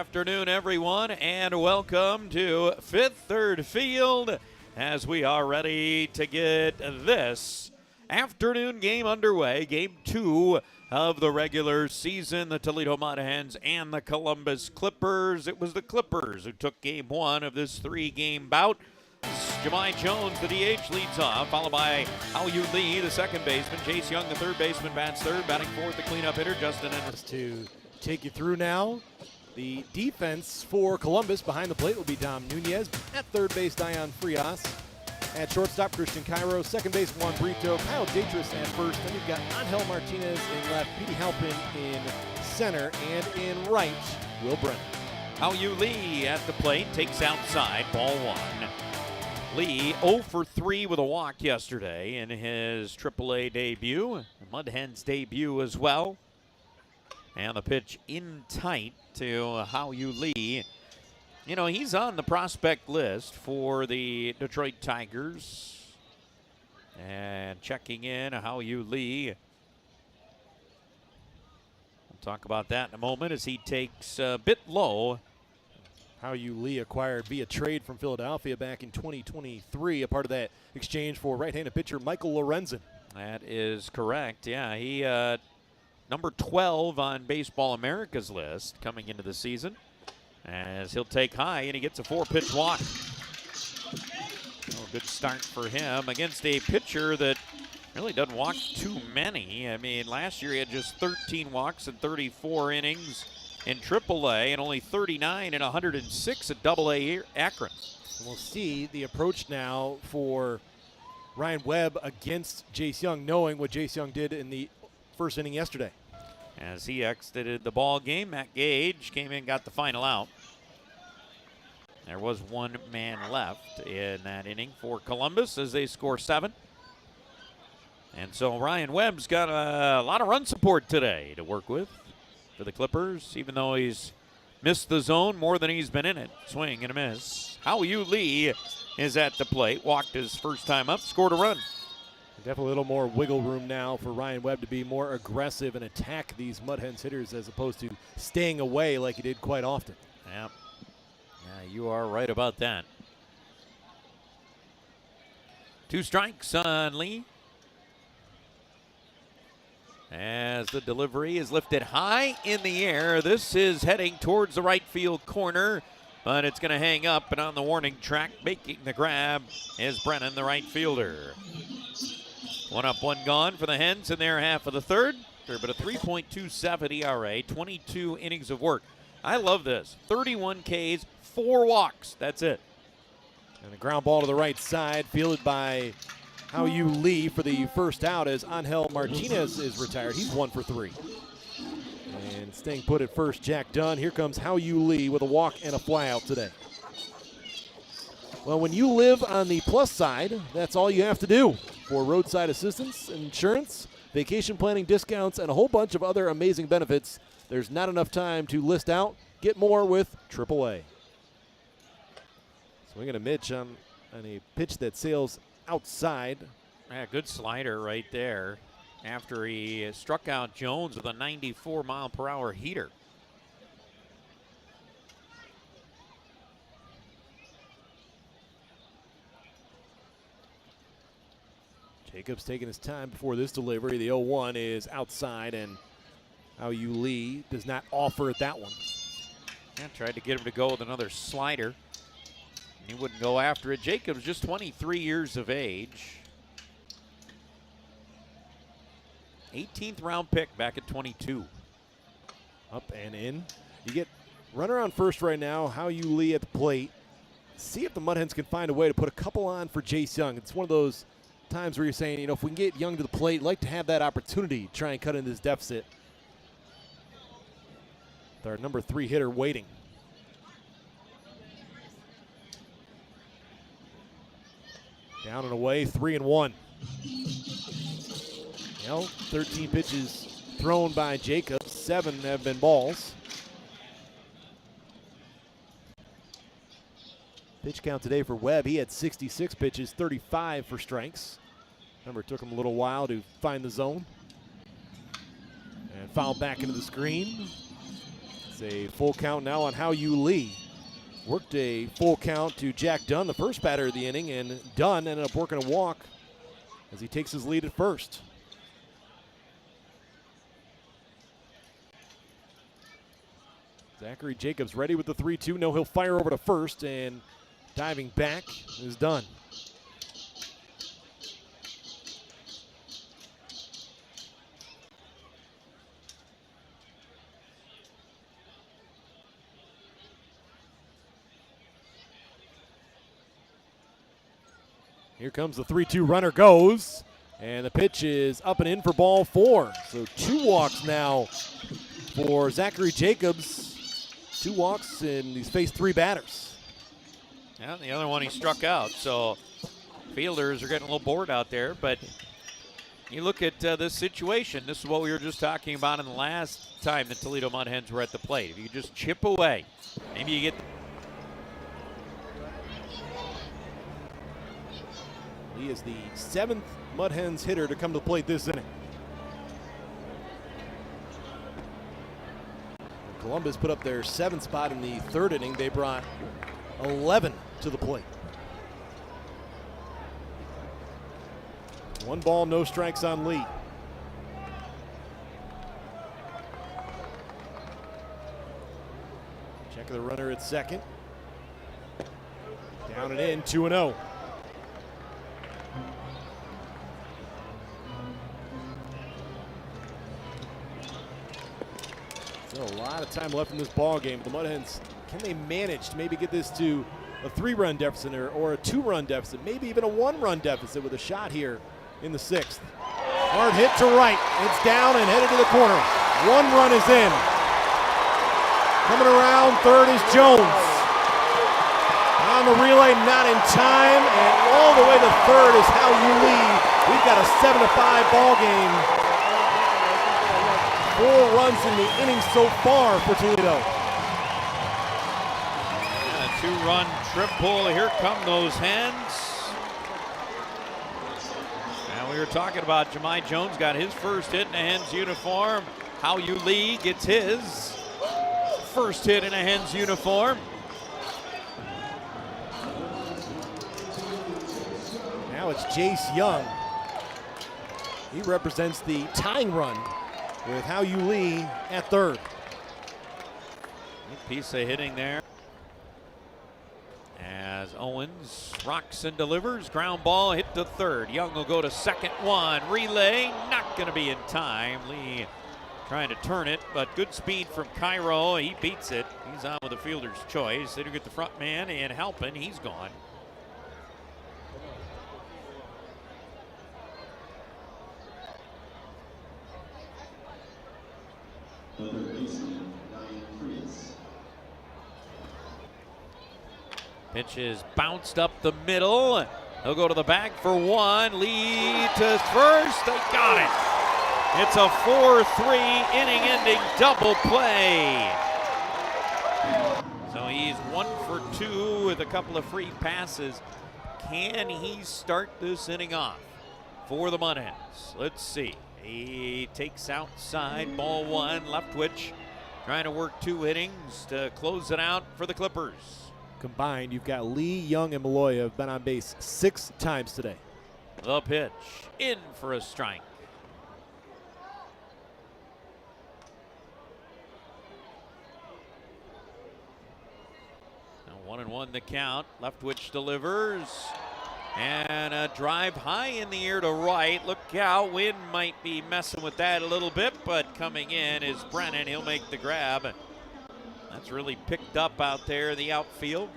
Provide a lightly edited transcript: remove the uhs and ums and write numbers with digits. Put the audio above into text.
afternoon, everyone, and welcome to Fifth Third Field as we are ready to get this afternoon game underway. Game 2 of the regular season, the Toledo Mud Hens and the Columbus Clippers. It was the Clippers who took game 1 of this 3-game bout. Jahmai Jones, the DH, leads off, followed by Hao-Yu Lee, the second baseman. Jace Young, the third baseman, bats third. Batting fourth, the cleanup hitter, Justin Ennis. To take you through now, the defense for Columbus behind the plate will be Dom Nunez. At third base, Dion Frias. At shortstop, Christian Cairo. Second base, Juan Brito. Kyle Datris at first. Then you've got Angel Martinez in left, Petey Halpin in center, and in right, Will Brennan. Hao-Yu Lee at the plate, takes outside, ball 1. Lee 0 for 3 with a walk yesterday in his AAA debut, Mud Hens debut as well. And the pitch in tight to Hao-Yu Lee. You know, he's on the prospect list for the Detroit Tigers. And checking in, Hao-Yu Lee. We'll talk about that in a moment as he takes a bit low. Hao-Yu Lee acquired via trade from Philadelphia back in 2023, a part of that exchange for right-handed pitcher Michael Lorenzen. That is correct. Yeah, he number 12 on Baseball America's list coming into the season, as he'll take high and he gets a 4-pitch walk. Oh, good start for him against a pitcher that really doesn't walk too many. I mean, last year he had just 13 walks in 34 innings in AAA and only 39 and 106 at AA Akron. And we'll see the approach now for Ryan Webb against Jace Young, knowing what Jace Young did in the first inning yesterday. As he exited the ball game, Matt Gage came in, got the final out. There was one man left in that inning for Columbus as they score 7. And so Ryan Webb's got a lot of run support today to work with for the Clippers, even though he's missed the zone more than he's been in it. Swing and a miss. Hao-Yu Lee is at the plate, walked his first time up, scored a run. Definitely a little more wiggle room now for Ryan Webb to be more aggressive and attack these Mud Hens hitters as opposed to staying away like he did quite often. Yeah, you are right about that. 2 strikes on Lee. As the delivery is lifted high in the air. This is heading towards the right field corner, but it's going to hang up and on the warning track. Making the grab is Brennan, the right fielder. 1 up, 1 gone for the Hens in their half of the third. But a 3.27 ERA, 22 innings of work. I love this. 31 Ks, 4 walks. That's it. And a ground ball to the right side, fielded by Hao-Yu Lee for the first out as Angel Martinez is retired. He's 1 for 3. And staying put at first, Jack Dunn. Here comes Hao-Yu Lee with a walk and a flyout today. Well, when you live on the plus side, that's all you have to do. For roadside assistance, insurance, vacation planning discounts, and a whole bunch of other amazing benefits, there's not enough time to list out. Get more with AAA. Swinging a Mitch on a pitch that sails outside. Yeah, good slider right there after he struck out Jones with a 94-mile-per-hour heater. Jacobs taking his time before this delivery. The 0-1 is outside, and Hao-Yu Lee does not offer at that one. Yeah, tried to get him to go with another slider. He wouldn't go after it. Jacobs just 23 years of age. 18th round pick back at 22. Up and in. You get runner on first right now. Hao-Yu Lee at the plate. See if the Mud Hens can find a way to put a couple on for Jace Young. It's one of those times where you're saying, you know, if we can get Young to the plate, like to have that opportunity to try and cut into this deficit. With our number 3 hitter waiting. Down and away, 3-1. You know, 13 pitches thrown by Jacobs, 7 have been balls. Pitch count today for Webb, he had 66 pitches, 35 for strikes. Remember, it took him a little while to find the zone. And fouled back into the screen. It's a full count now on Lee. Worked a full count to Jack Dunn, the first batter of the inning, and Dunn ended up working a walk as he takes his lead at first. Zachary Jacobs ready with the 3-2. No, he'll fire over to first, and diving back is Dunn. Here comes the 3-2, runner goes, and the pitch is up and in for ball 4. So 2 walks now for Zachary Jacobs. 2 walks, and he's faced 3 batters. Yeah, the other one he struck out, so fielders are getting a little bored out there, but you look at this situation, this is what we were just talking about in the last time the Toledo Mud Hens were at the plate. If you just chip away, maybe you get... He is the 7th Mud Hens hitter to come to the plate this inning. Columbus put up their 7th spot in the 3rd inning. They brought 11 to the plate. 1 ball, no strikes on Lee. Check of the runner at second. Down and in, 2-0. Still a lot of time left in this ball game. The Mud Hens, can they manage to maybe get this to a 3-run deficit or a 2-run deficit, maybe even a 1-run deficit with a shot here in the 6th. Hard hit to right. It's down and headed to the corner. 1 run is in. Coming around third is Jones. On the relay, not in time, and all the way to third is Lee. We've got a 7-5 ball game. 4 runs in the inning so far for Toledo. And a 2-run triple. Here come those Hens. And we were talking about Jahmai Jones got his first hit in a Hens uniform. Lee gets his first hit in a Hens uniform. Now it's Jace Young. He represents the tying run with Lee at third. Good piece of hitting there. As Owens rocks and delivers, ground ball hit to third. Young will go to second, 1. Relay, not going to be in time. Lee trying to turn it, but good speed from Cairo. He beats it. He's on with the fielder's choice. They do get the front man and helping. He's gone. Pitch is bounced up the middle. They'll go to the bag for 1. Lee to first. They got it. It's a 4-3 inning-ending double play. So he's 1 for 2 with a couple of free passes. Can he start this inning off for the Mud Hens? Let's see. He takes outside, ball 1, Leftwich trying to work 2 innings to close it out for the Clippers. Combined, you've got Lee, Young, and Maloya have been on base 6 times today. The pitch in for a strike. Now 1-1 the count. Leftwich delivers. And a drive high in the air to right. Look out, wind might be messing with that a little bit, but coming in is Brennan. He'll make the grab. That's really picked up out there in the outfield.